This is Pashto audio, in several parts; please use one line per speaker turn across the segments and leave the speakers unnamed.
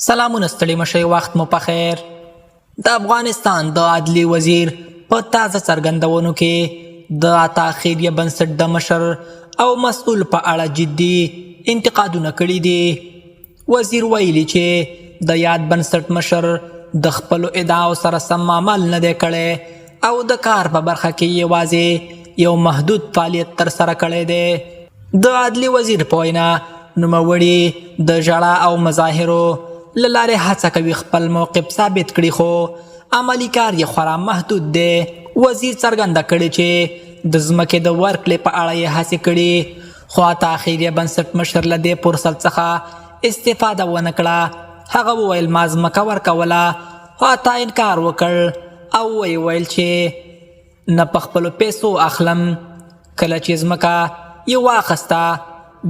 سلامونه ستړي مشئ، وخت مو په خیر. د افغانستان د عدلی وزیر په تازه څرګندونو کې د عطا خیریه بنسټ د مشر او مسؤل په اړه جدي انتقادونه کړي دي. وزیر ویلي چې د یاد بنسټ مشر د خپلو ادعاو سره سم عمل نه دی کړی او د کار په برخه کې یوازې یو محدود فعالیت ترسره کړی دی. د عدلی وزیر په وینا نوموړي د ژړا او مظاهرو له لارې هڅه کوي خپل موقف ثابت کړي، خو عملي کار یې خورا محدود دی. وزیر څرګنده کړي چې د ځمکې د ورکړې په اړه یې هڅې کړي، خو عطا خیریه بنسټ مشر له دې فرصت څخه استفاده ونه کړه. هغه وویل ما ځمکه ورکوله، خو عطا انکار وکړ او ویل چې نه په خپلو پیسو اخلم. کله چې ځمکه یې واخیسته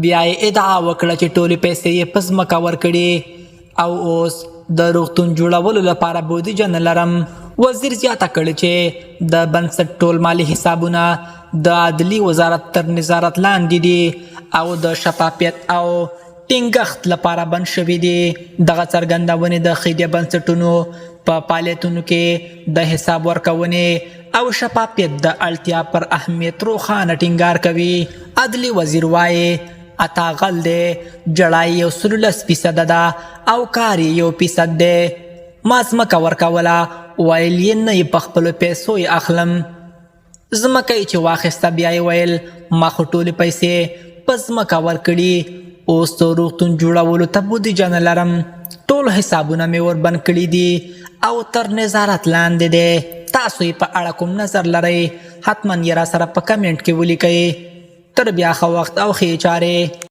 بیا یې ادعا وکړه چې ټولې پیسې یې په ځمکه ورکړي او اوس د روغتون جوړولو لپاره بودیجه نه لرم. وزیر زیاته کړې چې د بنسټ ټول مالي حسابونه د عدلي وزارت تر نظارت لاندې دي او د شفافیت او ټینګښت لپاره بند شوي دي. دغه څرګندونې د خیریه بنسټونو په فعالیتونو کې د حساب ورکونې او شفافیت د اړتیا پر اهمیت روښانه ټینګار کوي. عدلي وزیر وایي عطا غل دی، جړا یې 13% ده او کار یې 1% دی. ما ځمکه ورکوله، ویل یې نه یې په خپلو پیسو یې اخلم. ځمکه یې چې واخیسته بیا یې ویل ما خو ټولې پیسې په ځمکه ورکړي، اوس د روغتون جوړولو ته بودیجه نه لرم. ټول حسابونه مې وربند کړي دي او تر نظارت لاندې دی. تاسو یې په اړه کوم نظر لرئ؟ حتما یې را سره په کمنټ کې ولیکئ. تر بیا ښه وخت او ښې چارې.